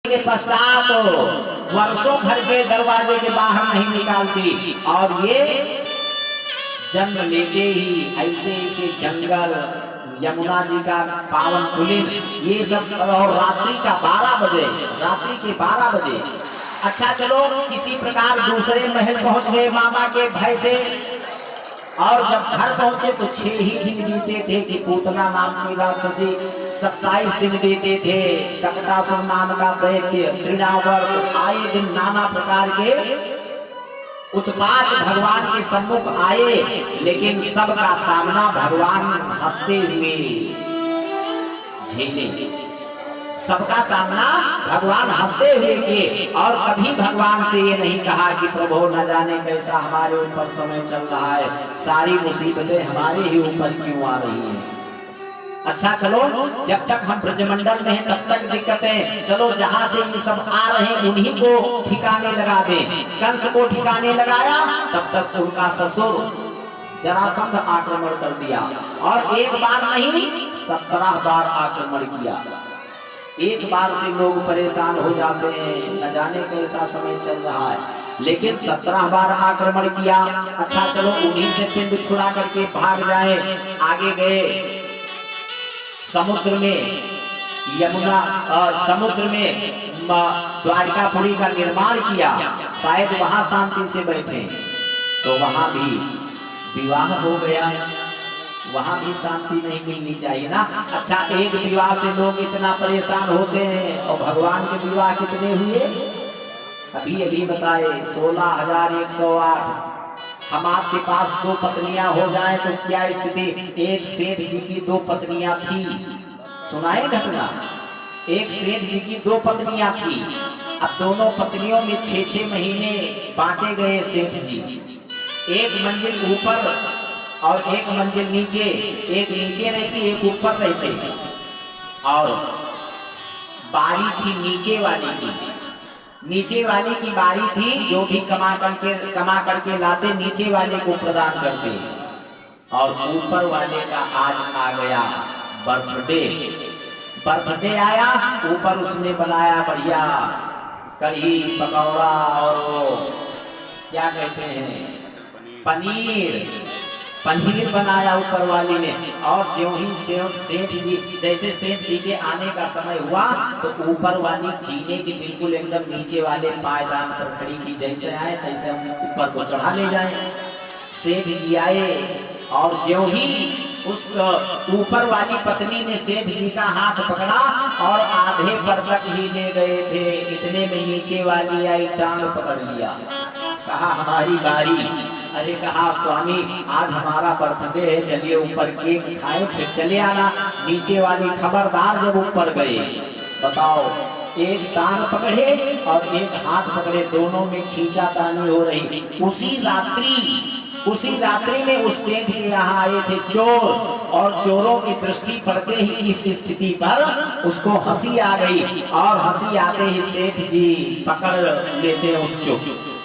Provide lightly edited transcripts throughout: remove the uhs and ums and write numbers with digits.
के पश्चात वर्षों भर के दरवाजे के बाहर नहीं निकालती, और ये जन्म लेते ही ऐसे ऐसे जंगल, यमुना जी का पावन पुलिन, ये सब, और रात्रि का 12 बजे, रात्रि के 12 बजे। अच्छा चलो, किसी प्रकार दूसरे महल पहुंच गए मामा के भय से, और जब घर पहुंचे तो 6 ही दिन बीते थे कि पूतना नाम की राक्षसी 27 दिन बीते थे। सकटासुर नाम का दैत्य तृणावर्त आए दिन नाना प्रकार के उत्पात भगवान के सम्मुख आए, लेकिन सबका सामना भगवान हंसते हुए झेले। सबका सामना भगवान हंसते हुए किए, और कभी भगवान से ये नहीं कहा कि प्रभु न जाने कैसा हमारे ऊपर समय चल रहा है, सारी मुसीबतें हमारे ही ऊपर क्यों आ रही हैं। अच्छा चलो, जब तक हम ब्रजमंडल में हैं तब तक दिक्कतें, चलो जहां से ये सब आ रहे हैं उन्हीं को ठिकाने लगा दे। कंस को ठिकाने लगाया, तब तक उनका ससुर जरासंध आक्रमण कर दिया, और एक बार नहीं 17 बार आक्रमण किया। एक बार से लोग परेशान हो जाते हैं, न जाने कैसा समय चल रहा है, लेकिन 17 बार आक्रमण किया। अच्छा चलो, उन्हीं से पिंड छुड़ा करके भाग जाए। आगे गए समुद्र में, यमुना और समुद्र में द्वारिकापुरी का निर्माण किया, शायद वहां शांति से बैठे, तो वहां भी विवाह हो गया, वहां भी शांति नहीं मिलनी चाहिए ना। अच्छा, एक विवाह से लोग इतना परेशान होते हैं, और भगवान के विवाह कितने हुए अभी अभी बताए, 16,108। हम आपके पास 2 पत्नियां हो जाए तो क्या स्थिति। एक सेठ जी की 2 पत्नियां थी, सुनाए घटना। एक सेठ जी की 2 पत्नियां थी, अब दोनों पत्नियों में 6-6 महीने बांटे गए सेठ जी। एक मंजिल ऊपर और एक मंजिल नीचे, एक नीचे रहती एक ऊपर रहते, और बारी थी नीचे वाली की। नीचे वाले की बारी थी, जो भी कमा करके लाते नीचे वाले को प्रदान करते, और ऊपर वाले का आज आ गया बर्थडे। बर्थडे आया, ऊपर उसने बनाया बढ़िया कढ़ी पकौड़ा, और वो क्या कहते हैं पनीर बनाया ऊपर वाली ने। और जो ही सेठ जी, जैसे सेठ जी के आने का समय हुआ तो ऊपर वाली जीने की बिल्कुल एकदम नीचे वाले पायदान पर खड़ी की, जैसे आए तैसे हम ऊपर को चढ़ा ले जाए। सेठ जी आए, और जो ही उस ऊपर वाली पत्नी ने सेठ जी का हाथ पकड़ा, और आधे पर तक ही ले गए थे, इतने में नीचे वाली आई, टांग पकड़ लिया, कहा हमारी बारी। अरे कहा स्वामी आज हमारा बर्थडे है, चलिए ऊपर केक खाए फिर चले आना। नीचे वाली खबरदार, जब ऊपर गए बताओ, एक टांग पकड़े और एक हाथ पकड़े, दोनों में खींचातानी हो रही। उसी रात्रि में उस सेठ के यहाँ आए थे चोर, और चोरों की दृष्टि पड़ते ही इस स्थिति पर उसको हंसी आ गई, और हंसी आते ही सेठ जी पकड़ लेते हैं, उस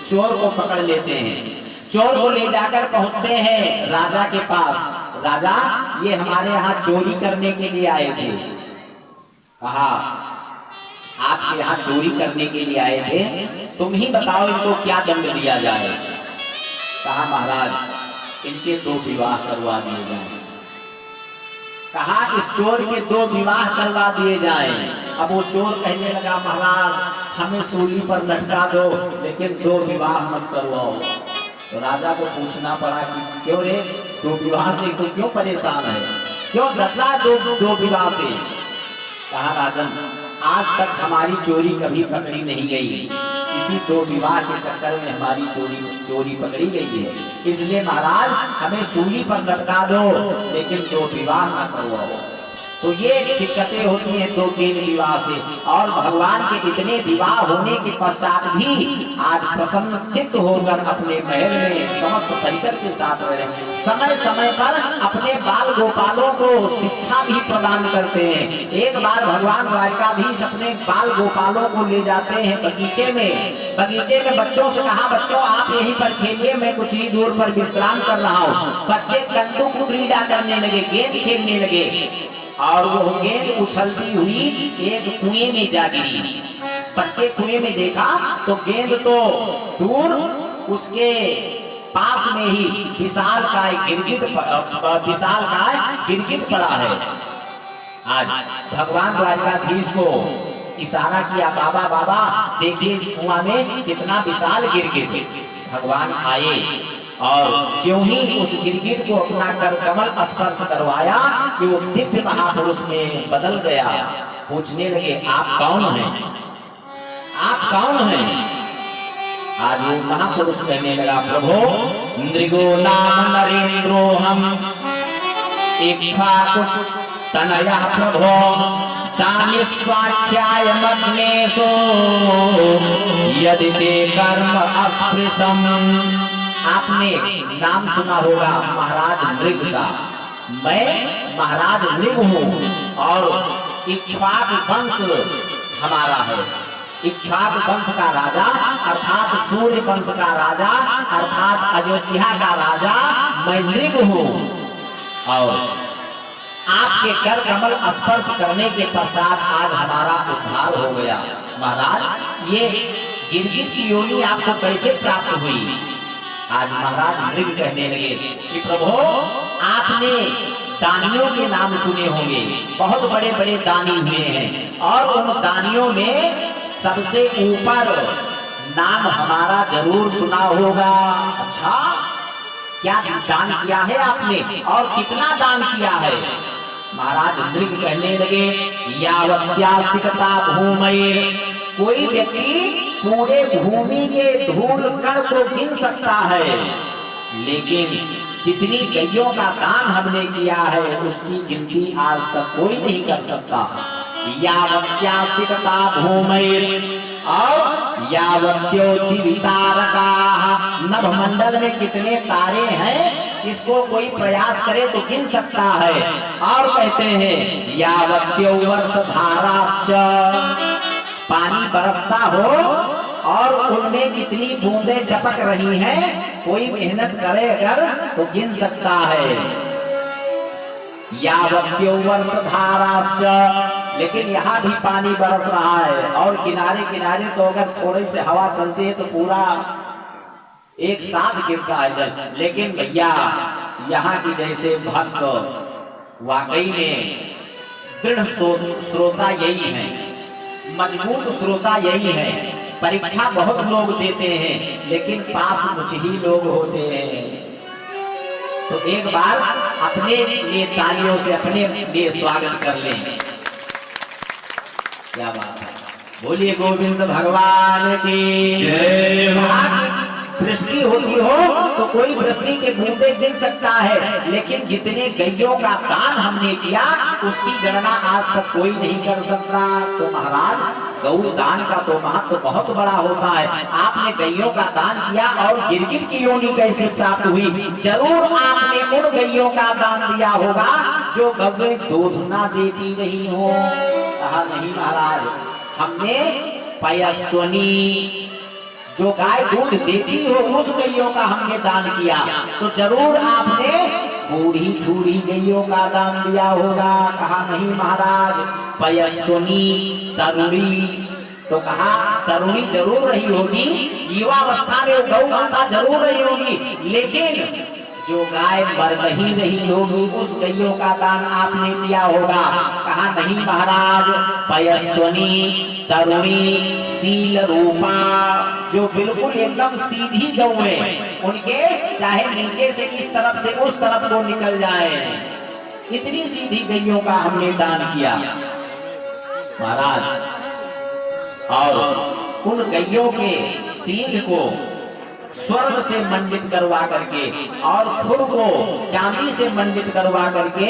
चोर को पकड़ लेते हैं। चोर को ले जाकर पहुंचते हैं राजा के पास। राजा, ये हमारे यहाँ चोरी करने के लिए आए थे। कहा आपके यहाँ चोरी करने के लिए आए थे, तुम ही बताओ इनको क्या दंड दिया जाए। कहा महाराज इनके 2 विवाह करवा दिए जाए। कहा इस चोर के 2 विवाह करवा दिए जाए। अब वो चोर कहने लगा महाराज हमें सूली पर लटका दो, लेकिन 2 विवाह मत करवाओ। तो राजा को पूछना पड़ा कि क्यों रे, 2 विवाह से तो क्यों परेशान है, क्यों डरता 2 विवाह से। कहा राजन आज तक हमारी चोरी कभी पकड़ी नहीं गई, इसी 2 विवाह के चक्कर में हमारी चोरी पकड़ी गई है, इसलिए महाराज हमें सूली पर लटका दो, लेकिन 2 विवाह न करवाओ। तो ये दिक्कतें होती हैं 2-3 विवाह से, और भगवान के इतने विवाह होने के पश्चात भी आज प्रसन्न चित्त होकर अपने महल में समस्त परिकर के साथ रहे। समय समय पर अपने बाल गोपालों को शिक्षा भी प्रदान करते हैं। एक बार भगवान द्वारिकाधीश अपने बाल गोपालों को ले जाते हैं बगीचे में बच्चों से कहा बच्चों आप यहीं पर खेलिए, मैं कुछ ही दूर पर विश्राम कर रहा हूँ। बच्चे कंटुक क्रीड़ा करने लगे, गेंद खेलने लगे, और वो गेंद उछलती हुई एक कुएं में जा गिरी। बच्चे कुएं में देखा तो गेंद तो दूर, उसके पास में ही विशालकाय गिरगिट पड़ा है। आज भगवान द्वारकाधीश को इशारा किया, बाबा बाबा देखिए इस कुआं में कितना विशाल गिरगिट। भगवान आए और ज्यों ही उस गिरगिट को अपना कर कमल स्पर्श करवाया कि वो दिव्य महापुरुष में बदल गया। पूछने लगे आप कौन हैं, आप कौन हैं? आज वो महापुरुष कहने लगा, प्रभो नृगो नाम नरेंद्रो हम इक्ष्वाकु तनया प्रभो दानि स्वाख्याय मग्नेशो यदि ते कर्म अस्पृशम। आपने नाम सुना होगा महाराज नृग का। मैं महाराज नृग हूँ और इक्ष्वाकु वंश हमारा है। इक्ष्वाकु वंश का राजा अर्थात सूर्य वंश का राजा अर्थात अयोध्या का राजा मैं नृग हूँ। और आपके कर कमल स्पर्श करने के पश्चात आज हमारा उद्धार हो गया। महाराज ये गिरगिट की योनि आपको कैसे प्राप्त हुई? आज महाराज नृग कहने लगे कि प्रभु आपने दानियों के नाम सुने होंगे, बहुत बड़े बड़े दानी हुए हैं और उन दानियों में सबसे ऊपर नाम हमारा जरूर सुना होगा। अच्छा, क्या दान किया है आपने और कितना दान किया है? महाराज नृग कहने लगे, यावत्यासिकता भूमैर, कोई व्यक्ति पूरे भूमि के धूल कण को गिन सकता है, लेकिन जितनी गैयों का दान हमने किया है उसकी गिनती आज तक कोई नहीं कर सकता। यावत्यासिकता भूमैर और यावत्योतिवितारका, नभमंडल में कितने तारे हैं इसको कोई प्रयास करे तो गिन सकता है। और कहते हैं यावत्यो वर्षधाराश्च, पानी बरसता हो और उनमें कितनी बूंदें टपक रही हैं, कोई मेहनत करे अगर तो गिन सकता है। यावत्यो वर्षधाराश्च, लेकिन यहाँ भी पानी बरस रहा है और किनारे किनारे तो अगर थोड़ी से हवा चलती है तो पूरा एक साथ गिरता है जल। लेकिन भैया यहाँ की जैसे भक्त वाकई में दृढ़ श्रोता यही है, मजबूत श्रोता यही है। परीक्षा बहुत लोग देते हैं लेकिन पास कुछ ही लोग होते हैं। तो एक बार अपने लिए तालियों से अपने लिए स्वागत कर लें। क्या बात है, बोलिए गोविंद भगवान की जय। दृष्टि होती हो तो कोई दृष्टि के बूंदे गिन सकता है, लेकिन जितने गैयों का दान हमने किया उसकी गणना आज तक कोई नहीं कर सकता। तो महाराज गौ दान का तो महत्व बहुत बड़ा होता है। आपने गैयों का दान किया और गिरगिट की योनि कैसे प्राप्त हुई? जरूर आपने उन गैयों का दान दिया होगा जो गौएं दूध ना देती रही हो। कहा नहीं महाराज, हमने पयस्वनी, जो गाय दूध देती हो उस गैयों का हमने दान किया। तो जरूर आपने बूढ़ी ठूढ़ी गैयों का दान दिया होगा। कहा नहीं महाराज, पयस्वनी तरुणी, तो कहा तरुणी जरूर रही होगी, युवावस्था में गौ माता जरूर रही होगी, लेकिन जो गाय मर नहीं रही होगी उस गैयों का दान आपने दिया होगा। कहा नहीं महाराज, पयस्वनी तरुणी शील रूपा, जो बिल्कुल एकदम सीधी गौएं, उनके चाहे नीचे से इस तरफ से उस तरफ को निकल जाए, इतनी सीधी गैयों का हमने दान किया महाराज। और उन गैयों के सींग को स्वर्ण से मंडित करवा करके और खुद को चांदी से मंडित करवा करके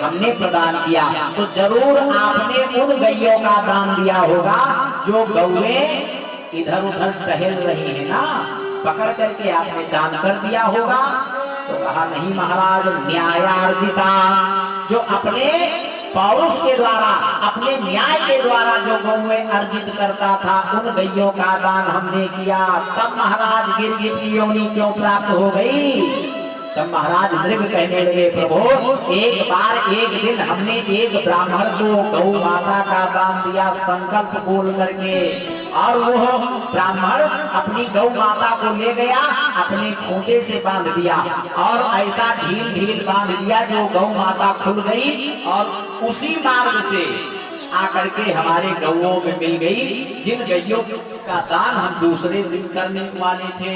हमने प्रदान किया। तो जरूर आपने उन गैयों का दान दिया होगा जो गौएं इधर उधर टहल रही है ना, पकड़ करके आपने दान कर दिया होगा। तो कहा नहीं महाराज, न्यायार्जिता, जो अपने पौरुष के द्वारा अपने न्याय के द्वारा जो गौएं अर्जित करता था उन गैयों का दान हमने किया। तब महाराज गिरगिट की योनि क्यों प्राप्त हो गई? तब महाराज नृग कहने लगे, प्रभु एक बार एक दिन हमने एक ब्राह्मण को गौ माता का दान दिया संकल्प बोल करके। और वो ब्राह्मण अपनी गौ माता को ले गया, अपने खूंटे से बांध दिया और ऐसा ढील ढील बांध दिया जो गौ माता खुल गई और उसी मार्ग से आकर के हमारे गौओं में मिल गई, जिन गैयों का दान हम दूसरे दिन करने वाले थे।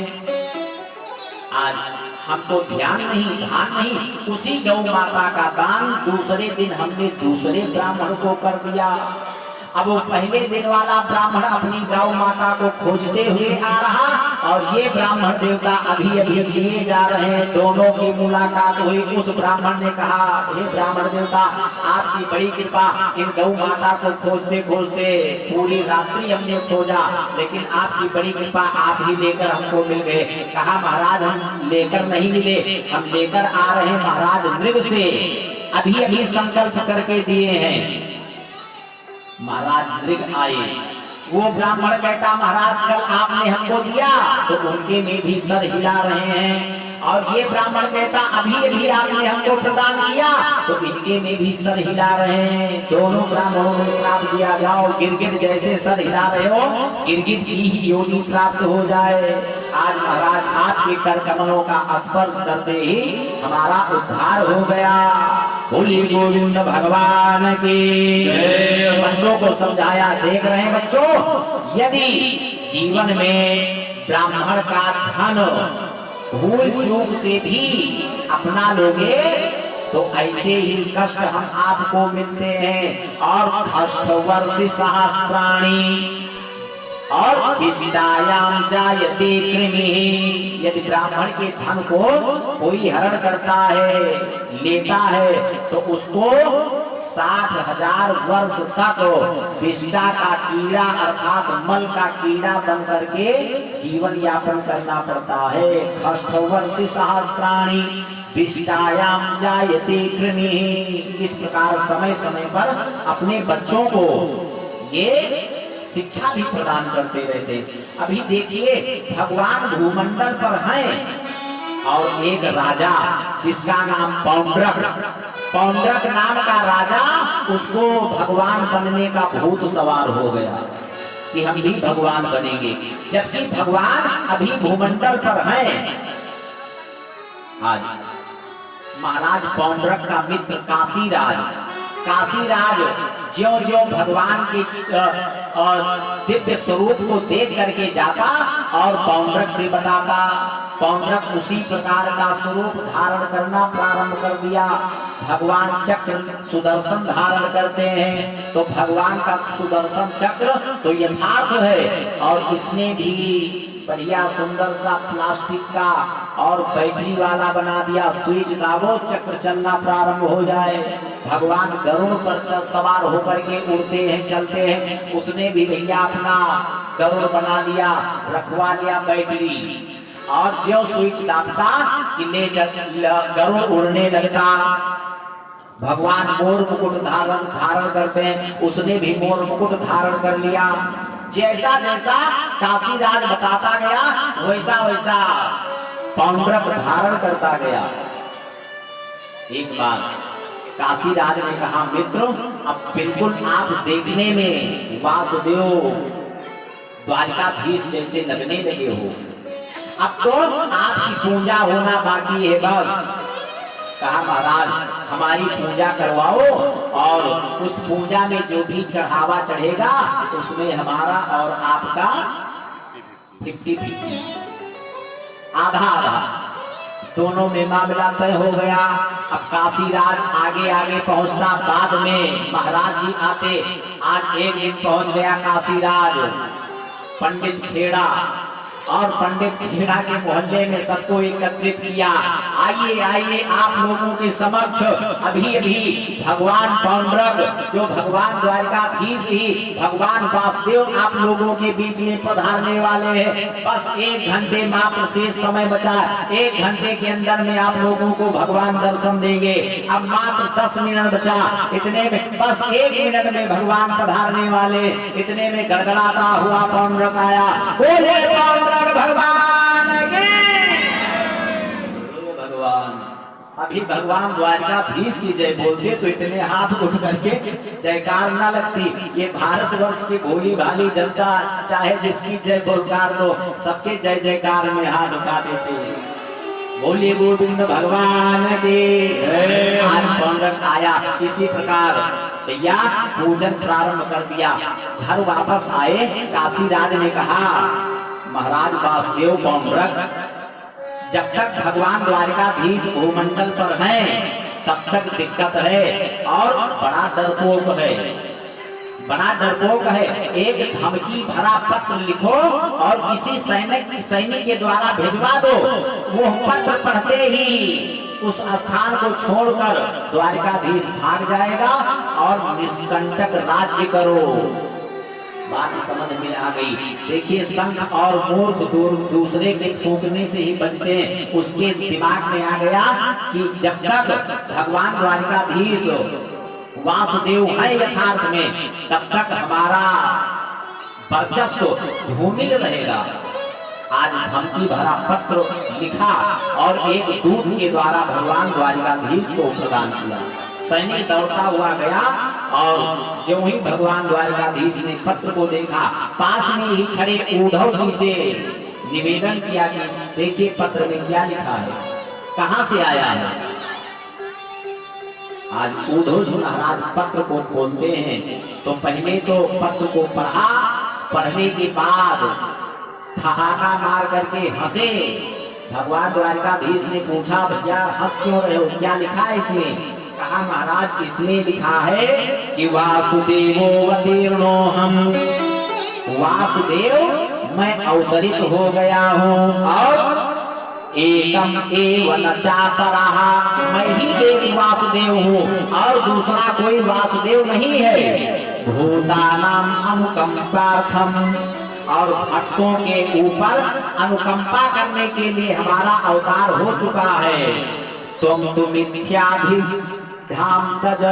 आज हमको ध्यान नहीं, उसी गौ माता का दान दूसरे दिन हमने दूसरे ब्राह्मण को कर दिया। अब वो पहले दिन वाला ब्राह्मण अपनी गौ माता को खोजते हुए आ रहा और ये ब्राह्मण देवता अभी अभी लिए जा रहे हैं। दोनों की मुलाकात हुई। उस ब्राह्मण ने कहा, हे ब्राह्मण देवता, आपकी बड़ी कृपा, इन गौ माता को खोजते खोजते पूरी रात्रि हमने खोजा, लेकिन आपकी बड़ी कृपा, आप ही लेकर हमको मिल गए। कहा, महाराज हम लेकर नहीं मिले, हम लेकर आ रहे हैं महाराज मृग से, अभी अभी संकल्प करके दिए हैं। महाराज मृग आए। वो ब्राह्मण कहता, महाराज कल आपने हमको दिया, तो उनके में भी सर हिला रहे हैं। और ये ब्राह्मण कहता, अभी अभी आपने हमको प्रदान किया, तो इनके में भी सर हिला रहे हैं। दोनों ब्राह्मणों ने श्राप दिया, जाओ गिरगिट जैसे सर हिला रहे हो, गिरगिट की ही योनि प्राप्त हो जाए। आज महाराज आपके कर कमलों का स्पर्श करते ही हमारा उद्धार हो गया। बोली गोविंद भगवान की जय। बच्चों को समझाया। देख रहे हैं बच्चों, यदि जीवन में ब्राह्मण का धन भूल चूक से भी अपना लोगे तो ऐसे ही कष्ट हम आपको मिलते हैं। और कष्ट वर्ष सहस्त्राणी और विष्टायाम जायते कृमि। यदि ब्राह्मण के धन को कोई हरण करता है, लेता है, तो उसको 60,000 वर्ष तक विष्टा का कीड़ा अर्थात मल का कीड़ा बन करके जीवन यापन करना पड़ता है। कष्ट वर्ष सहस्त्राणी विष्टायाम जायते कृमि। इस प्रकार समय समय पर अपने बच्चों को ये शिक्षा भी प्रदान करते रहते। अभी देखिए, भगवान भूमंडल पर हैं और एक राजा जिसका नाम पौंड्रक नाम का राजा, उसको भगवान बनने का भूत सवार हो गया कि हम भी भगवान बनेंगे, जबकि भगवान अभी भूमंडल पर हैं। आज महाराज पौंड्रक का मित्र काशीराज ज्यों ज्यों भगवान के दिव्य स्वरूप को देख करके जाता और पौंड्रक से बताता, पौंड्रक उसी प्रकार का स्वरूप धारण करना प्रारंभ कर दिया। भगवान चक्र सुदर्शन धारण करते हैं, तो भगवान का सुदर्शन चक्र तो यथार्थ है और इसने भी बढ़िया सुंदर सा प्लास्टिक का और बैटरी वाला बना दिया। स्विच दाबो, चक्र चलना प्रारंभ हो जाए। भगवान गरुड़ पर सवार होकर के उड़ते हैं, चलते हैं। उसने भी भैया अपना गरुड़ बना दिया, रखवा लिया बैटरी, और जो स्विच दाबता कि ले गरुड़ उड़ने लगता। भगवान मोर मुकुट धारण करते हैं, उसने भी मोर मुकुट धारण कर लिया। जैसा जैसा काशीराज बताता गया, वैसा वैसा पौंड्रक धारण करता गया। एक बार काशीराज ने कहा, मित्र अब बिल्कुल आप देखने में वासुदेव द्वारकाधीश जैसे लगने लगे हो, अब तो आपकी पूजा होना बाकी है बस। कहा, महाराज हमारी पूजा करवाओ और उस पूजा में जो भी चढ़ावा चढ़ेगा उसमें हमारा और आपका 50-50 आधा दोनों में मामला तय हो गया। अब काशीराज आगे आगे पहुंचता, बाद में महाराज जी आते। आज एक दिन पहुंच गया काशीराज पंडित खेड़ा, और पंडित खेड़ा के मोहल्ले में सबको एकत्रित किया। आइए आइए, आप लोगों के समक्ष अभी अभी भगवान पौंड्रक, जो भगवान द्वारकाधीश ही भगवान वासुदेव आप लोगों के बीच में पधारने वाले हैं। बस 1 घंटे मात्र से समय बचा, 1 घंटे के अंदर में आप लोगों को भगवान दर्शन देंगे। अब मात्र 10 मिनट बचा, इतने में बस 1 मिनट में भगवान पधारने वाले। इतने में गड़गड़ाता हुआ पौंड्रक आया। बोले पौंड्रक भगवान की भगवान। अभी भगवान द्वारकाधीश की जय बोलते तो इतने हाथ उठ करके जयकार ना लगती। ये भारतवर्ष की भोली भाली जनता चाहे जिसकी जय बोलकार दो, सबके जय जयकार में हाथ उठा देते हैं। बोलिए गोविंद भगवान के। आज पौंड्रक आया इसी प्रकार भैया पूजन प्रारंभ कर दिया। घर वापस आए, काशीराज ने कहा महाराज वासुदेव पौंड्रक, जब तक भगवान द्वारकाधीश भूमंडल पर हैं तब तक दिक्कत है और बड़ा डरपोक है, बड़ा डरपोक है। एक धमकी भरा पत्र लिखो और किसी सैनिक के द्वारा भिजवा दो। वो पत्र पढ़ते ही उस स्थान को छोड़कर द्वारकाधीश भाग जाएगा और निष्कंटक राज्य करो। बात समझ में आ गई। देखिए संख और मूर्ख दूसरे के थूकने से ही बचते हैं। उसके दिमाग में आ गया कि जब तक भगवान द्वारकाधीश वासुदेव है यथार्थ में, तब तक हमारा वर्चस्व धूमिल रहेगा। आज धमकी भरा पत्र लिखा और एक दूत के द्वारा भगवान द्वारकाधीश को प्रदान किया। सैनिक दौड़ता हुआ गया और जो ही भगवान द्वारकाधीश ने पत्र को देखा, पास में ही खड़े उद्धव जी से निवेदन किया कि देखिए पत्र में क्या लिखा है, कहां से आया है। आज उद्धव जी महाराज पत्र को खोलते हैं तो पहले तो पत्र को पढ़ा, पढ़ने के बाद ठहाका मार करके हंसे। भगवान द्वारकाधीश ने पूछा भैया हंस क्यों रहे हो, क्या लिखा है इसमें। कहा महाराज इसमें लिखा है कि वासुदेवो अवतीर्णो हम, वासुदेव मैं अवतरित हो गया हूँ और एकम एव न चापरः, मैं ही एक वासुदेव हूँ और दूसरा कोई वासुदेव नहीं है। भूतानां अनुकंपार्थम, और भक्तों के ऊपर अनुकंपा करने के लिए हमारा अवतार हो चुका है। तुम मिथ्याभिधाम तज,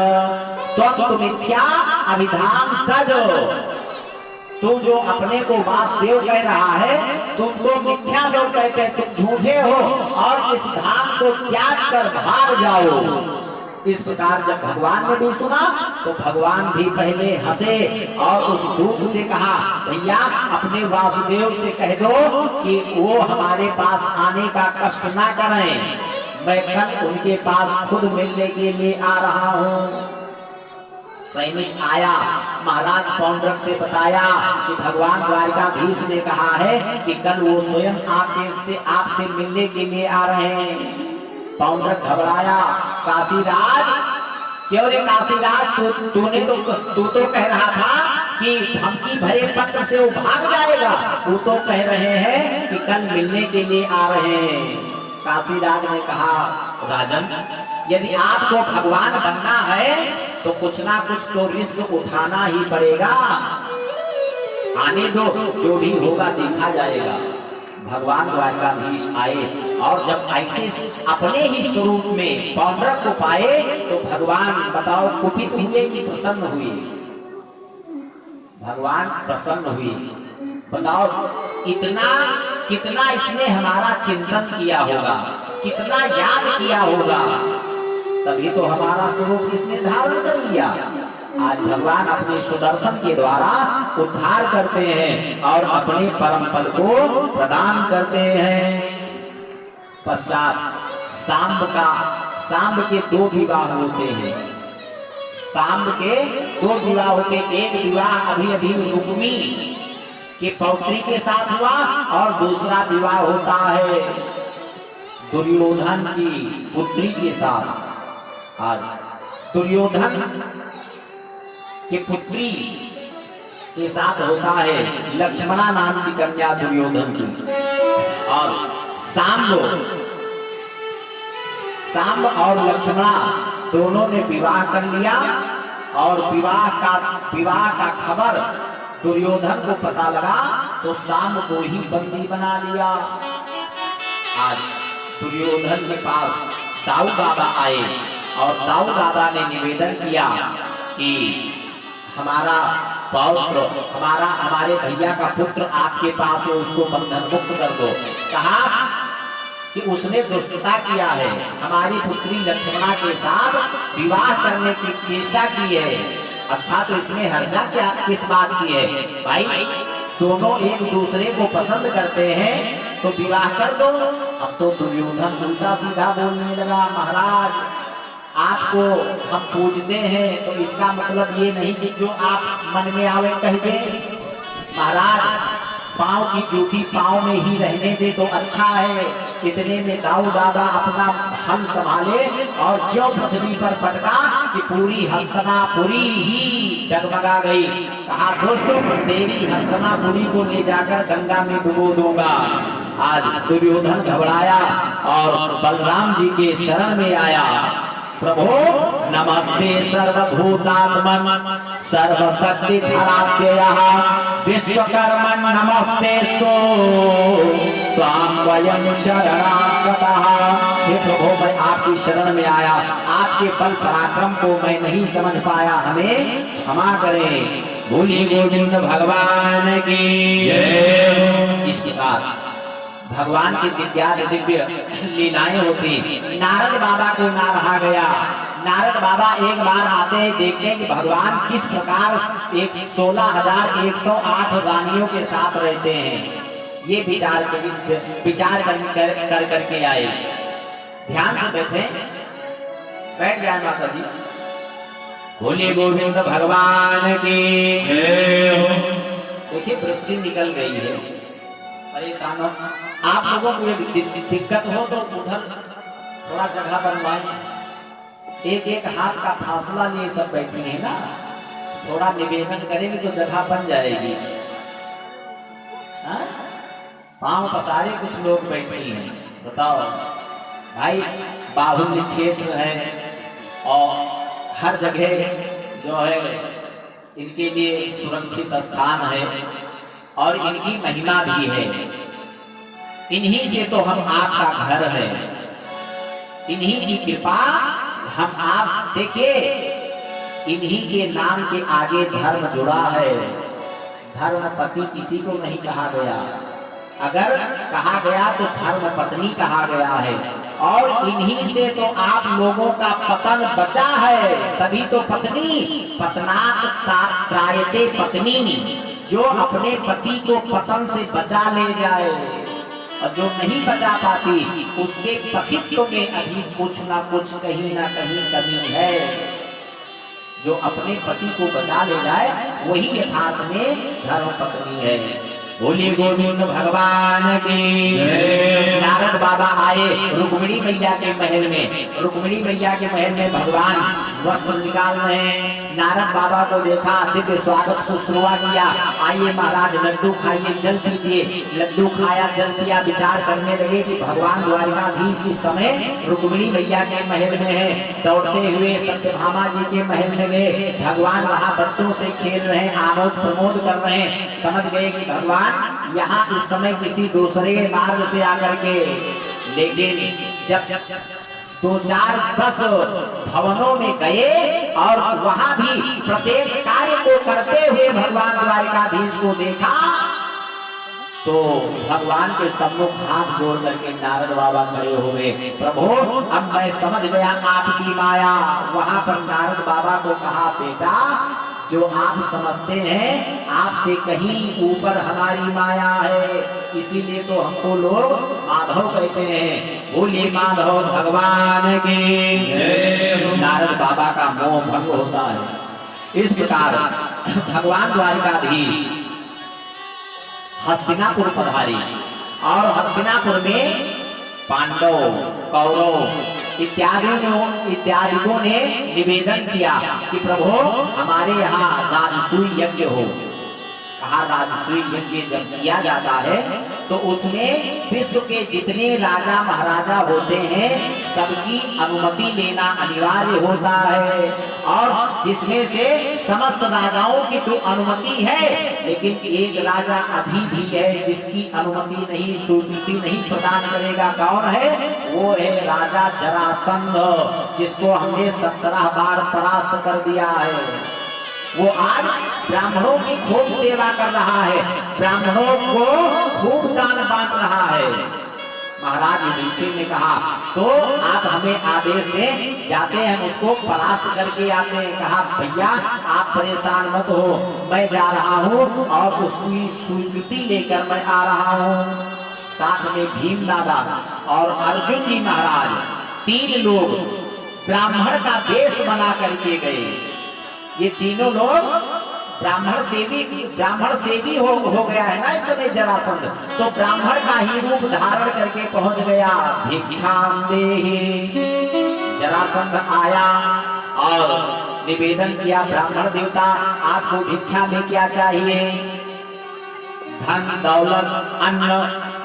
तुम मिथ्या अभिधाम तज, तू जो अपने को वासुदेव कह रहा है तुमको मिथ्या लोग कहते हैं, तुम झूठे हो और इस धाम को त्याग कर भाग जाओ। इस प्रकार जब भगवान ने भी सुना तो भगवान भी पहले हंसे और उस दूत से कहा भैया अपने वासुदेव से कह दो कि वो हमारे पास आने का कष्ट ना करें, मैं कल उनके पास खुद मिलने के लिए आ रहा हूँ। सैनिक आया, महाराज पौंड्रक से बताया कि भगवान द्वारकाधीश ने कहा है कि कल वो स्वयं आपसे मिलने के लिए आ रहे हैं। पौंड्रक घबराया, काशीराज क्यों रे काशीराज, तू तो कह रहा था कि धमकी भरे पत्र से वो भाग जाएगा, वो तो कह रहे हैं कि कल मिलने के लिए आ रहे हैं। काशीराज ने कहा राजन यदि आपको भगवान बनना है तो कुछ ना कुछ तो रिस्क उठाना ही पड़ेगा, आने दो जो भी होगा देखा जाएगा। भगवान द्वारकाधीश आए और जब ऐसे अपने ही स्वरूप में पौंड्रक को पाए तो भगवान बताओ कुपित हुए कि प्रसन्न हुए। भगवान प्रसन्न हुए। बताओ कितना इसने हमारा चिंतन किया होगा, कितना याद किया होगा, तभी तो हमारा स्वरूप इसने धारण कर लिया। आज भगवान अपने सुदर्शन के द्वारा उद्धार करते हैं और अपने परम पद को प्रदान करते हैं। पश्चात सांब के दो विवाह होते हैं। सांब के दो विवाह होते, एक विवाह अभी अभी रुक्मी के पौत्री के साथ हुआ और दूसरा विवाह होता है दुर्योधन की पुत्री के साथ। आज दुर्योधन की पुत्री के साथ होता है लक्ष्मणा नाम की कन्या दुर्योधन की। और सांब और लक्ष्मणा दोनों ने विवाह कर लिया और विवाह का खबर दुर्योधन को पता लगा तो सांब को ही बंदी बना लिया। आज दुर्योधन के पास दाऊ दादा आए और दाऊ दादा ने निवेदन किया कि हमारा पौत्र हमारे भैया का पुत्र आपके पास है, उसको बंधन मुक्त कर दो। कहा कि उसने दुष्टता किया है, हमारी पुत्री लक्ष्मणा के साथ विवाह करने की चेष्टा की है। अच्छा, तो इसमें हर्जा क्या किस बात की है भाई? दोनों एक दूसरे को पसंद करते हैं तो विवाह कर दो। अब तो दुर्योधन उल्टा सीधा बोलने लगा, महाराज आपको हम पूजते हैं तो इसका मतलब ये नहीं कि जो आप मन में आवे कह दे। महाराज पाँव की जूठी पाँव में ही रहने दे तो अच्छा है। इतने में दाऊ दादा अपना हल संभाले और ज्यों पृथ्वी पर पटका कि पूरी हस्तिनापुरी ही डगमगा गई। कहा दोस्तों, तेरी हस्तिनापुरी को ले जाकर गंगा में डुबो दूंगा। आज दुर्योधन घबराया और बलराम जी के शरण में आया। प्रभो नमस्ते सर्वभूतात्मन सर्वशक्ति धरात्ययः विश्वकर्मन् नमस्तेस्तु त्वां वयं शरणागतः। हे प्रभु, मैं आपकी शरण में आया, आपके बल पराक्रम को मैं नहीं समझ पाया, हमें क्षमा करें। बोलिए गोविंद भगवान की जय। इसके साथ भगवान की दिव्य लीलाएं होती। नारद बाबा को ना रहा गया। नारद बाबा एक बार आते देखते कि भगवान किस प्रकार 16,108 रानियों के साथ रहते हैं। ये विचार कर करके आए। ध्यान से बैठे, बैठ जाए माता जी। बोलिए गोविंद भगवान की जय। देखिए वृष्टि निकल गई है, परेशान हो आप लोगों को दिक्कत हो तो उधर थोड़ा जगह बनवाएं। एक हाथ का फासला लिए सब बैठी है ना, थोड़ा निवेदन करेंगे तो जगह बन जाएगी। पांव पसारे कुछ लोग बैठी हैं, बताओ भाई। बाहुल्य क्षेत्र है और हर जगह जो है इनके लिए सुरक्षित स्थान है और इनकी महिमा भी है। इन्हीं से तो हम आपका घर है, इन्हीं की कृपा हम आप देखिए। इन्हीं के नाम के आगे धर्म जुड़ा है। धर्मपति किसी को नहीं कहा गया, अगर कहा गया तो धर्म पत्नी कहा गया है। और इन्हीं से तो आप लोगों का पतन बचा है। तभी तो पत्नी पतनात् त्रायते पत्नी, जो अपने पति को पतन से बचा ले जाए और जो नहीं बचा पाती उसके पतित्व में अभी कुछ ना कुछ कहीं ना कहीं कमी है। जो अपने पति को बचा ले जाए वही यथार्थ में धर्म पत्नी है। बोलिए गोविंद भगवान की जय। नारद बाबा आए रुक्मिणी मैया के महल में। रुक्मिणी मैया के महल में भगवान वस्त्र निकाल रहे हैं। नारद बाबा को देखा, दिव्य स्वागत शुश्रूषा किया। आइए महाराज लड्डू खाइए, जल पीजिए। लड्डू खाया, जल पिया। विचार करने लगे कि भगवान द्वारिकाधीश इस समय रुक्मिणी मैया के महल में है। दौड़ते हुए सत्यभामा जी के महल में गए। भगवान वहाँ बच्चों से खेल रहे हैं, आमोद प्रमोद कर रहे हैं। समझ गए कि भगवान यहाँ इस समय किसी दूसरे मार्ग से आकर के, लेकिन जब 2-4-10 भवनों में गए और वहां भी प्रत्येक कार्य को करते हुए भगवान द्वारिकाधीश को देखा तो भगवान के सम्मुख हाथ जोड़ करके नारद बाबा खड़े हो गए। प्रभु, अब मैं समझ गया आपकी माया। वहां पर नारद बाबा को कहा, बेटा जो आप समझते हैं आपसे कहीं ऊपर हमारी माया है, इसीलिए तो हमको लोग माधव कहते हैं। बोलिए माधव भगवान की जय। नारद बाबा का मोह भंग होता है। इस प्रकार भगवान द्वारिकाधीश हस्तिनापुर पधारी और हस्तिनापुर में पांडव, कौरव इत्यादियों ने निवेदन किया कि प्रभु हमारे यहाँ राजसूय यज्ञ हो। कहा राजसूय यज्ञ जब किया जाता है तो उसमें विश्व के जितने राजा महाराजा होते हैं सबकी अनुमति लेना अनिवार्य होता है। और जिसमें से समस्त राजाओं की तो अनुमति है, लेकिन एक राजा अभी भी है जिसकी अनुमति नहीं, स्वीकृति नहीं प्रदान करेगा। कौन है? वो है राजा जरासंध, जिसको हमने 17 बार परास्त कर दिया है। वो आज ब्राह्मणों की खूब सेवा कर रहा है, ब्राह्मणों को खूब दान बांट रहा है। महाराज युधिष्ठिर ने कहा तो आप हमें आदेश दें, जाते हैं उसको परास्त करके आते हैं। कहा भैया आप परेशान मत हो, मैं जा रहा हूँ और उसकी स्वीकृति लेकर मैं आ रहा हूँ। साथ में भीम दादा और अर्जुन जी महाराज, 3 लोग ब्राह्मण का वेश बना करके गए। ये तीनों लोग ब्राह्मण सेवी हो गया है ना इस समय जरासंध, तो ब्राह्मण का ही रूप धारण करके पहुंच गया। भिक्षाम देहि, जरासंध आया और निवेदन किया, ब्राह्मण देवता आपको भिक्षा में क्या चाहिए? धन दौलत अन्न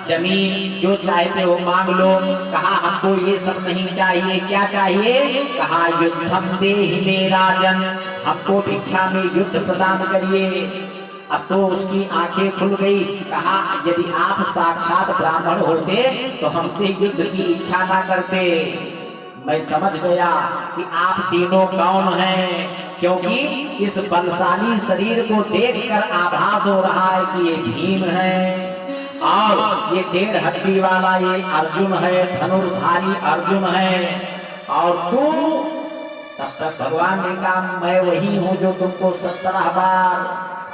जमीन जो चाहते हो मांग लो। कहा हमको ये सब नहीं चाहिए, क्या चाहिए? कहा युद्धम देहि मे राजन, हमको भिक्षा में युद्ध प्रदान करिए। अब तो उसकी आंखें खुल गई। कहा यदि आप साक्षात ब्राह्मण होते तो हमसे युद्ध की इच्छा ना करते। मैं समझ गया कि आप तीनों कौन हैं, क्योंकि इस बलशाली शरीर को देखकर आभास हो रहा है कि ये भीम है और ये 1.5 हड्डी वाला ये अर्जुन है, धनुर्धारी अर्जुन है। और तू, तब तक भगवान ने कहा मैं वही हूँ जो तुमको 17 बार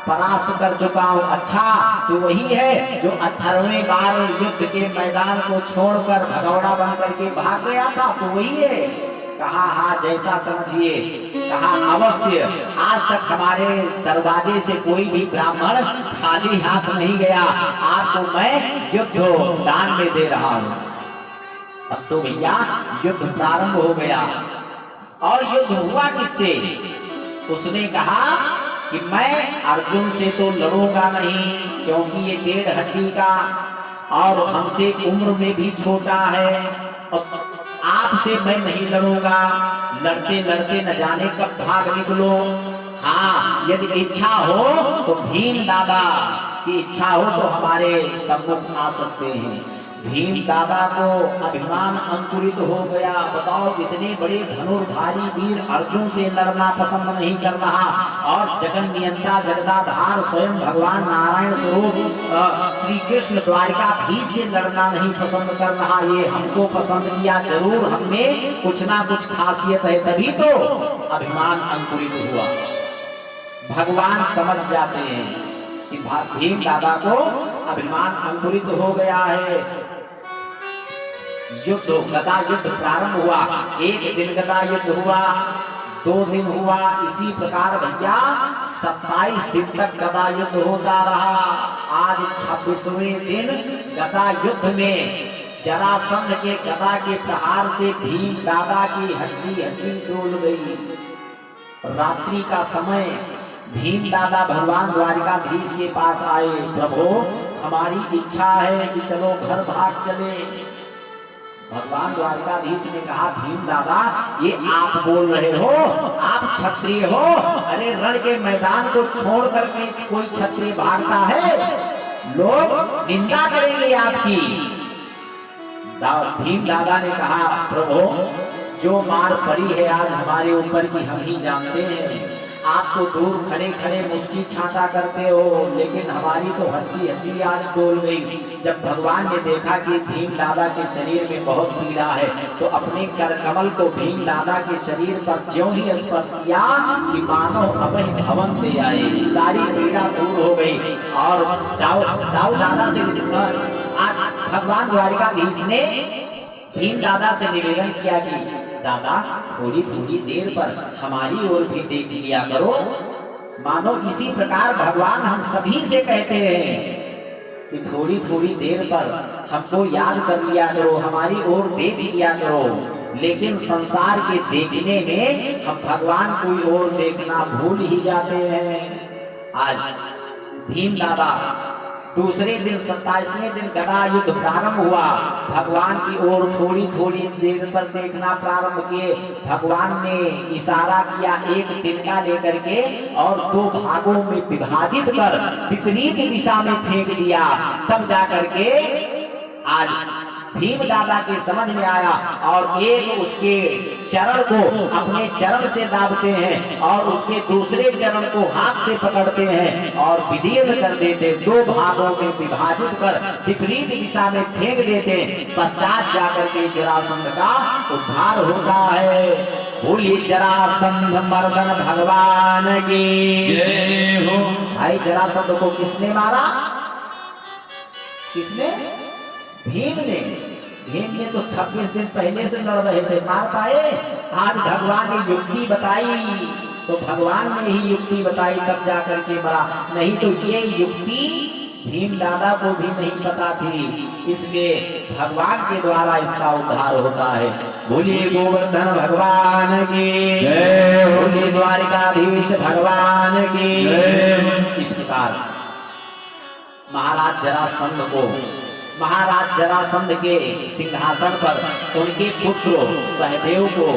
परास्त कर चुका हूँ। अच्छा तो वही है जो 18वें बार युद्ध के मैदान को छोड़कर भगौड़ा बन करके भाग गया था, तो वही है। कहा हाँ जैसा समझिए। कहा अवश्य, आज तक हमारे दरवाजे से कोई भी ब्राह्मण खाली हाथ नहीं गया, आपको मैं युद्ध दान में दे रहा हूँ। अब तो भैया युद्ध प्रारंभ हो गया। और युद्ध हुआ किससे? उसने कहा कि मैं अर्जुन से तो लड़ूंगा नहीं, क्योंकि ये 1.5 हड्डी का और हमसे उम्र में भी छोटा है, और आपसे मैं नहीं लड़ूंगा। लड़ते लड़ते न जाने कब भाग निकलो। हाँ यदि इच्छा हो तो भीम दादा की इच्छा हो तो हमारे सम्मुख आ सकते हैं। भीम दादा को अभिमान अंकुरित हो गया। बताओ इतने बड़े धनुर्धारी वीर अर्जुन से लड़ना पसंद नहीं कर रहा, और जगन नियंता जगदाधार स्वयं भगवान नारायण स्वरूप श्री कृष्ण द्वारिकाधीश से लड़ना नहीं पसंद कर रहा। ये हमको पसंद किया, जरूर हमें कुछ ना कुछ खासियत है, तभी तो अभिमान अंकुरित हुआ। भगवान समझ जाते हैं कि भीम दादा को अभिमान अंकुरित हो गया है। युद्ध, गदा युद्ध प्रारंभ हुआ। 1 दिन गदा युद्ध हुआ, 2 दिन हुआ, इसी प्रकार भैया 27 दिन तक गदा युद्ध होता रहा। आज 26वें दिन गदा युद्ध में जरासंध के गदा के प्रहार से भीम दादा की हड्डी हड्डी डोल गई। रात्रि का समय भीम दादा भगवान द्वारिकाधीश के पास आए। प्रभु हमारी इच्छा है कि चलो घर भाग चले। भगवान द्वारिकाधीश ने कहा भीम दादा ये आप बोल रहे हो? आप क्षत्रिय हो? अरे रण के मैदान को छोड़ करके कोई क्षत्रिय भागता है? लोग निंदा करेंगे आपकी। भीम दादा ने कहा प्रभु जो मार पड़ी है आज हमारे ऊपर की हम ही जानते हैं। आप तो दूर खड़े खड़े मुस्की छाटा करते हो, लेकिन हमारी तो हड्डी हड्डी आज डोल गई। जब भगवान ने देखा कि भीम दादा के शरीर में बहुत पीड़ा है, तो अपने कर कमल को भीम दादा के शरीर पर ज्यों ही स्पर्श किया कि मानो अभय भवन दे आए, सारी पीड़ा दूर हो गई। और दाऊ दादा से भगवान द्वारिकाधीश ने भीम दादा से निवेदन किया कि दादा थोड़ी थोड़ी देर पर हमारी ओर भी देख लिया करो। मानो इसी प्रकार भगवान हम सभी से कहते हैं कि थोड़ी थोड़ी देर पर हमको याद कर लिया करो, हमारी ओर देख लिया करो। लेकिन संसार के देखने में हम भगवान की ओर देखना भूल ही जाते हैं। आज भीम दादा दूसरे दिन 27वें दिन गदा युद्ध प्रारंभ हुआ। भगवान की ओर थोड़ी थोड़ी देर पर देखना प्रारंभ किए। भगवान ने इशारा किया एक तिनका लेकर के और 2 भागों में विभाजित कर विपरीत दिशा में फेंक दिया। तब जाकर के आज भीम दादा के समझ में आया और एक उसके चरण को अपने चरण से दाबते हैं और उसके दूसरे चरण को हाथ से पकड़ते हैं और विदीर्ण कर देते, दो भागों में विभाजित कर विपरीत दिशा में फेंक देते। पश्चात जाकर के जरासंध का उद्धार होता है। बोलिए जरासंध मर्दन भगवान की जय हो। भाई जरासंध को किसने मारा? किसने? भीम ने। भीम ने तो 26 दिन पहले से लड़ रहे थे, मार पाए? आज भगवान ने युक्ति बताई, तो भगवान ने ही युक्ति बताई तब जाकर के मरा, नहीं तो ये युक्ति भीम दादा को भी नहीं पता थी। इसलिए भगवान के द्वारा इसका उद्धार होता है। बोलिए गोवर्धन भगवान की जय हो। बोलिए द्वारिकाधीश भगवान की जय। इस प्रकार महाराज जरासंध के सिंहासन पर उनके पुत्र सहदेव को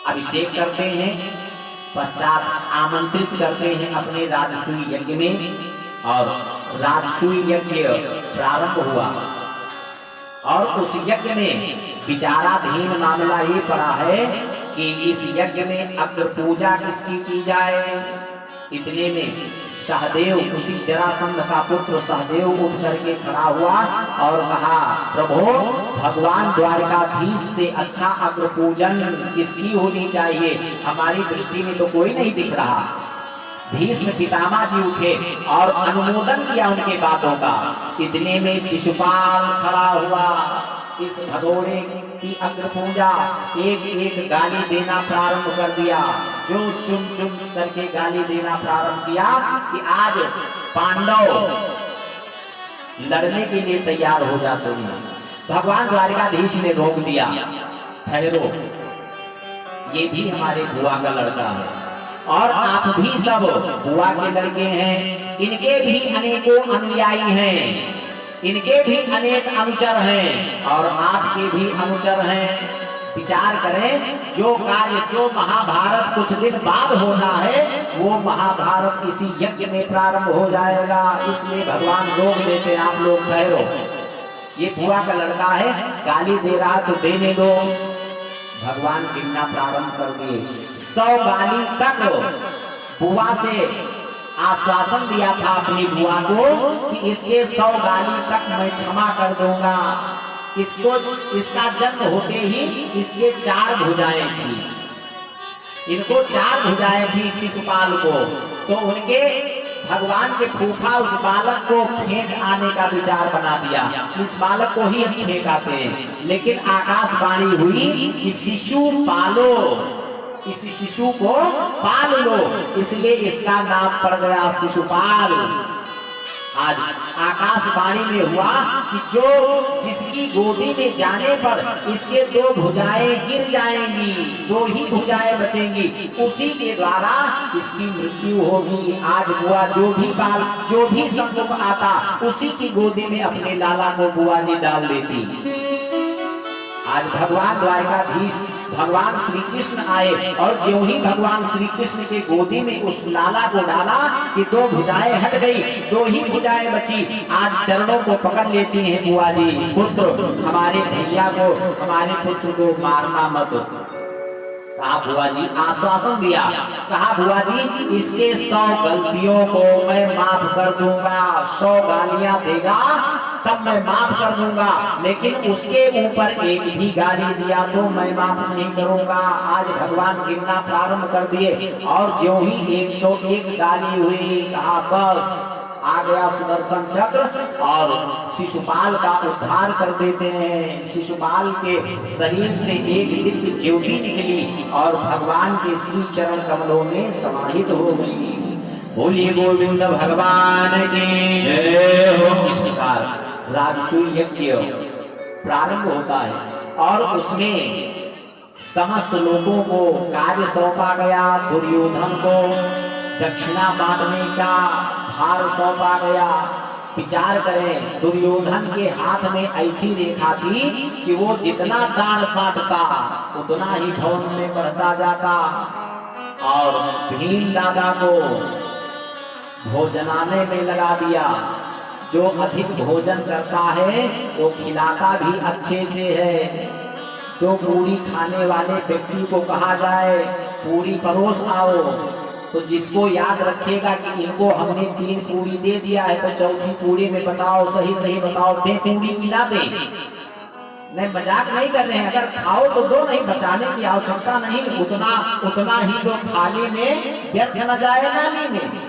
अभिषेक करते हैं। पश्चात आमंत्रित करते हैं अपने राजसूय यज्ञ में और राजसूय यज्ञ प्रारंभ हुआ। और उस यज्ञ में विचाराधीन मामला ये पड़ा है कि इस यज्ञ में अग्र पूजा किसकी की जाए। इतने में सहदेव, उसी जरासंध का पुत्र सहदेव उठ करके खड़ा हुआ और कहा, प्रभु भगवान द्वारिकाधीश से अच्छा अग्र पूजन किसकी होनी चाहिए? हमारी दृष्टि में तो कोई नहीं दिख रहा। भीष्म पितामह जी उठे और अनुमोदन किया उनके बातों का। इतने में शिशुपाल खड़ा हुआ। इस भगोड़े की अग्र पूजा एक एक गाली देना प्रारंभ कर दिया। जो चुम चुम करके गाली देना प्रारंभ किया कि आज पांडव लड़ने के लिए तैयार हो जाते हैं। भगवान द्वारिकाधीश ने रोक दिया, ठहरो, ये भी हमारे बुआ का लड़का है और आप भी सब बुआ के लड़के हैं। इनके भी अनेकों अनुयायी हैं, इनके भी अनेक अनुचर हैं और आपके भी अनुचर हैं। विचार करें, जो कार्य, जो महाभारत कुछ दिन बाद होना है, वो महाभारत इसी यज्ञ में प्रारंभ हो जाएगा। इसलिए भगवान रोक देते, आप लोग ठहरो, ये बुआ का लड़का है, गाली दे रहा तो देने दो। भगवान गिनना प्रारंभ कर दिए। 100 गाली तक बुआ से आश्वासन दिया था अपनी बुआ को कि इसके 100 गाली तक मैं क्षमा कर दूंगा। इसको, इसका जन्म होते ही इसके 4 भुजाएं थी, इनको 4 भुजाएं थी शिशुपाल को। तो उनके भगवान के फूफा उस बालक को फेंक आने का विचार बना दिया, इस बालक को ही हम फेंक आते हैं। लेकिन आकाशवाणी हुई कि शिशु पालो, इस शिशु को पाल लो, इसलिए इसका नाम पड़ गया शिशुपाल। आज आकाशवाणी में हुआ कि जो जिसकी गोदी में जाने पर इसके 2 भुजाएं गिर जाएंगी, 2 ही भुजाएं बचेंगी, उसी के द्वारा इसकी मृत्यु होगी। आज बुआ जो भी सम्मुख आता उसी की गोदी में अपने लाला को बुआ जी डाल देती। आज भगवान द्वारिकाधीश भगवान श्री कृष्ण आए और ज्यों ही भगवान श्री कृष्ण के गोदी में उस लाला को डाला कि 2 भुजाएं हट गई, 2 ही भुजाएं बची। आज चरणों को पकड़ लेती हैं बुआ जी, पुत्र हमारे भैया को, हमारे पुत्र को मारना मत। कहा बुआ जी, आश्वासन दिया, कहा बुआ जी इसके 100 गलतियों को मैं माफ कर दूंगा, 100 गालियां देगा तब मैं माफ कर दूंगा, लेकिन उसके ऊपर एक भी गाली दिया तो मैं माफ नहीं करूंगा। आज भगवान गिनना प्रारंभ कर दिए और ज्यों ही 101 गाली हुई, कहा बस आ गया सुदर्शन चक्र और शिशुपाल का उद्धार कर देते हैं। शिशुपाल के शरीर से एक दिव्य ज्योति निकली और भगवान के श्री चरण कमलों में समाहित हो गई। बोलिए गोविंद भगवान की जय हो। इस प्रकार राजसूय यज्ञ प्रारंभ होता है और उसमें समस्त लोगों को कार्य सौंपा गया। दुर्योधन को दक्षिणा बांटने का भार सौंपा गया। विचार करें, दुर्योधन के हाथ में ऐसी रेखा थी कि वो जितना दान बांटता उतना ही धन में बढ़ता जाता। और भीम दादा को भोजनालय में लगा दिया। जो अधिक भोजन करता है वो खिलाता भी अच्छे से है। 2 पूरी खाने वाले व्यक्ति को कहा जाए पूरी परोस आओ, तो जिसको याद रखेगा कि इनको हमने 3 पूरी दे दिया है तो चौथी पूरी में बताओ, सही सही बताओ, दे पूरी खिला दे। नहीं, मजाक नहीं कर रहे हैं। अगर खाओ तो 2, नहीं बचाने की आवश्यकता नहीं, उतना ही तो थाली में व्यर्थ न जाए नाली में।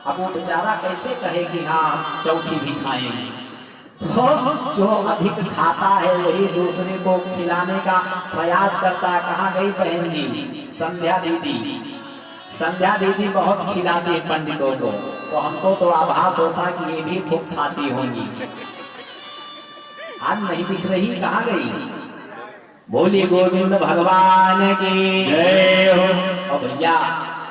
अब वो बेचारा कैसे कहे कि हाँ चौथी भी खाएंगे। तो जो अधिक खाता है वही दूसरे को खिलाने का प्रयास करता है। कहाँ गई बहन जी? संध्या दीदी। संध्या दीदी बहुत खिलाती है पंडितों को, तो हमको तो आभास होता कि ये भी खूब खाती होंगी। आज नहीं दिख रही, कहाँ गई? बोलिए गोविंद भगवान की जय हो। और भैया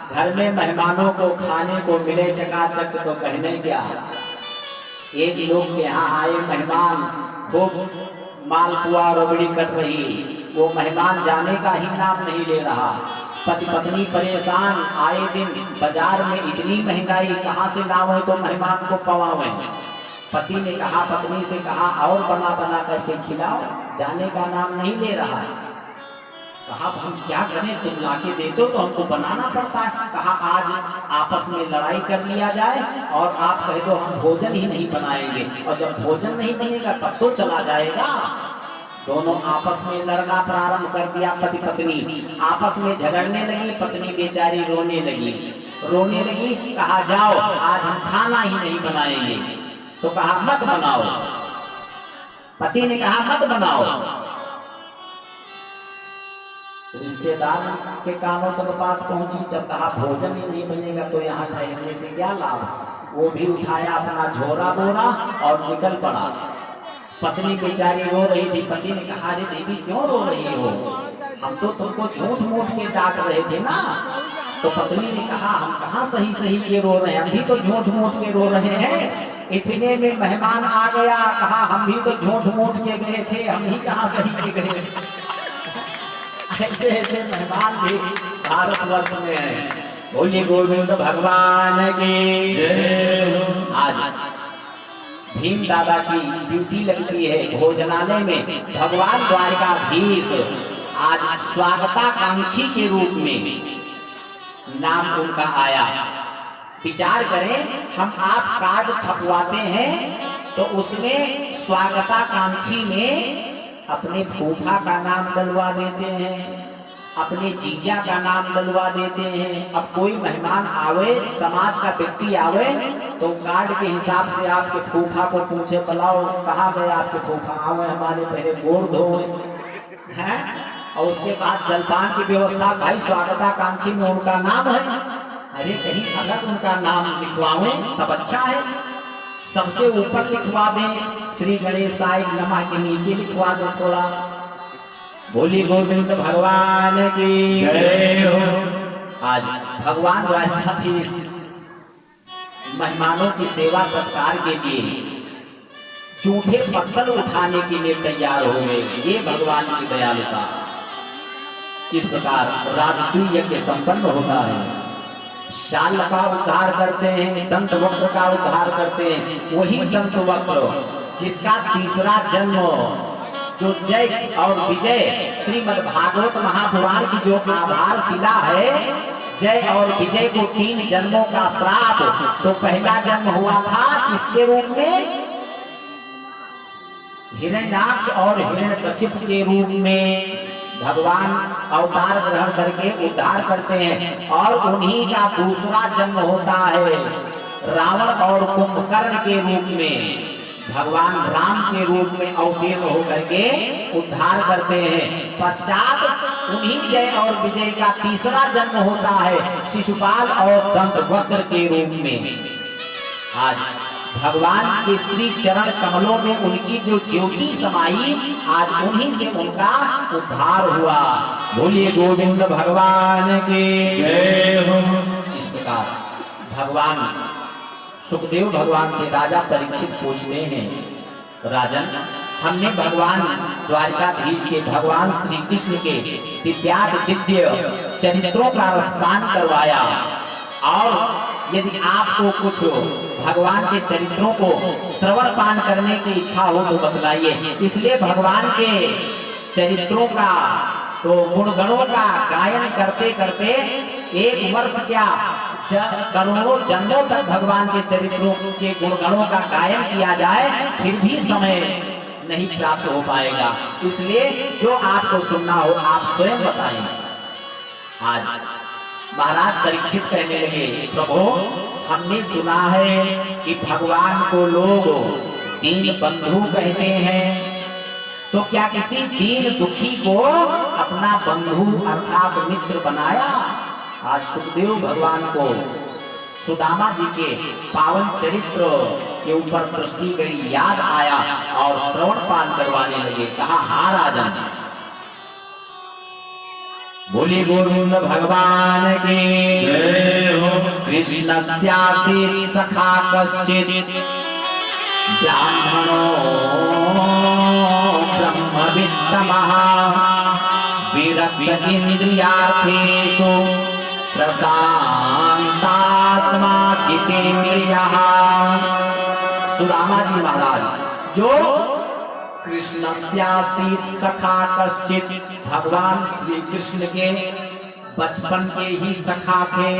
घर में मेहमानों को खाने को मिले चकाचक तो कहने क्या। एक लोग के यहाँ आए मेहमान, खूब मालपुआ रबड़ी कट रही, वो मेहमान जाने का ही नाम नहीं ले रहा। पति पत्नी परेशान, आए दिन बाजार में इतनी महंगाई, कहाँ से लाओ तो मेहमान को पवावे। पति ने कहा, पत्नी से कहा और बना बना करके खिलाओ, जाने का नाम नहीं ले रहा है। कहा हम क्या करें, तुम लाके दे दो तो हमको बनाना पड़ता है। कहा आज आपस में लड़ाई कर लिया जाए और आप कह दो हम भोजन ही नहीं बनाएंगे, और जब भोजन नहीं बनेगा तब तो चला जाएगा। दोनों आपस में लड़ना प्रारंभ कर दिया। पति पत्नी आपस में झगड़ने लगी, पत्नी बेचारी रोने लगी। कहा जाओ आज हम खाना ही नहीं बनाएंगे, तो कहा मत बनाओ। पति ने कहा मत बनाओ। रिश्तेदार के कानों तक बात पहुंची, जब कहा भोजन ही नहीं बनेगा तो यहाँ ठहरने से क्या लाभ। वो भी उठाया अपना झोरा बोरा और निकल पड़ा। पत्नी बेचारी रो रही थी। पति ने कहा अरे देवी क्यों रो रही हो, हम तो तुमको झूठ मूठ के डांट रहे थे ना। तो पत्नी ने कहा हम कहाँ सही सही के रो रहे हैं, हम भी तो झूठ मूठ के रो रहे हैं। इतने में मेहमान आ गया, कहा हम भी तो झूठ मूठ के गए थे, हम ही कहाँ सही के गए। ऐसे ऐसे मेहमान भी भारतवर्ष में है। बोलिए गोविंद भगवान की जय हो। आज भीम दादा की ड्यूटी लगती है भोजनालय में। भगवान द्वारकाधीश आज स्वागताकांक्षी के रूप में नाम उनका आया। विचार करें, हम आप कार्ड छपवाते हैं तो उसमें स्वागताकांक्षी में अपने फूफा का नाम डलवा देते हैं, अपने जीजा का नाम डलवा देते हैं। अब कोई मेहमान आवे, समाज का व्यक्ति आवे, तो कार्ड के हिसाब से आपके फूफा को पूछे बुलाओ कहाँ गए आपके फूफा, आवे हमारे, पहले गोड़ धोए हैं और उसके बाद जलपान की व्यवस्था। भाई स्वागताकांक्षी में उनका नाम है, अरे कहीं अलग उनका नाम लिखवावे तब अच्छा है। सबसे ऊपर लिखवा दें श्री गणेशाय नमः, के नीचे लिखवा दो थोड़ा। बोली गोविंद भगवान की जय हो। आज भगवान द्वारकाधीश मेहमानों की सेवा सत्कार के लिए जूठे पत्थर उठाने के लिए तैयार हो गए। ये भगवान की दयालुता। इस प्रकार राजसूय यज्ञ संपन्न होता है। शाल का उद्धार करते हैं, दंत वक्र का उद्धार करते हैं। वही दंत वक्र जिसका तीसरा जन्म, जो जय और विजय श्रीमद् भागवत महापुराण की जो आधारशिला है, जय और विजय को 3 जन्मों का श्राप। तो पहला जन्म हुआ था किसके रूप में? हिरण्याक्ष और हिरण्यकशिप के रूप में भगवान अवतार ग्रहण करके उद्धार करते हैं। और उन्हीं का दूसरा जन्म होता है रावण और कुंभकर्ण के रूप में। भगवान राम के रूप में अवतीर्ण होकर के उद्धार करते हैं। पश्चात उन्हीं जय और विजय का तीसरा जन्म होता है शिशुपाल और दंत वक्र के रूप में। आज भगवान के श्री चरण कमलों में उनकी जो ज्योति समाई, आज उन्हीं से उनका उद्धार हुआ। बोलिए गोविंद भगवान की जय हो। इस प्रकार भगवान सुखदेव भगवान से राजा परीक्षित पूछते हैं, राजन हमने भगवान द्वारकाधीश के, भगवान श्री कृष्ण के दिव्य चरित्रों का रसपान करवाया, और यदि आपको कुछ भगवान के चरित्रों को श्रवण पान करने की इच्छा हो तो बतलाइए। इसलिए भगवान के चरित्रों का तो गुणगणों का गायन करते करते एक वर्ष क्या करोड़ों जन्मों तक भगवान के चरित्रों के गुणगणों का गायन किया जाए फिर भी समय नहीं प्राप्त हो पाएगा। इसलिए जो आपको सुनना हो आप स्वयं बताएं। आज महाराज परीक्षित कहने लगे, प्रभु हमने सुना है कि भगवान को लोग दीन बंधु कहते हैं, तो क्या किसी दीन दुखी को अपना बंधु अर्थात मित्र बनाया? आज सुखदेव भगवान को सुदामा जी के पावन चरित्र के ऊपर दृष्टि गई, याद आया और श्रवण पान करवाने लगे। कहा, हाँ राजन, बोली गोविंद भगवान की जय हो। कृष्णस्यासीत् सखा कश्चित् ब्राह्मणो ब्रह्मवित्तमः विरक्त इन्द्रियार्थेषु प्रशान्तात्मा जितेन्द्रियः। सुदामा जी महाराज जो कृष्णस्यासीत् सखा कश्चित्, भगवान श्री कृष्ण के बचपन के ही सखा थे।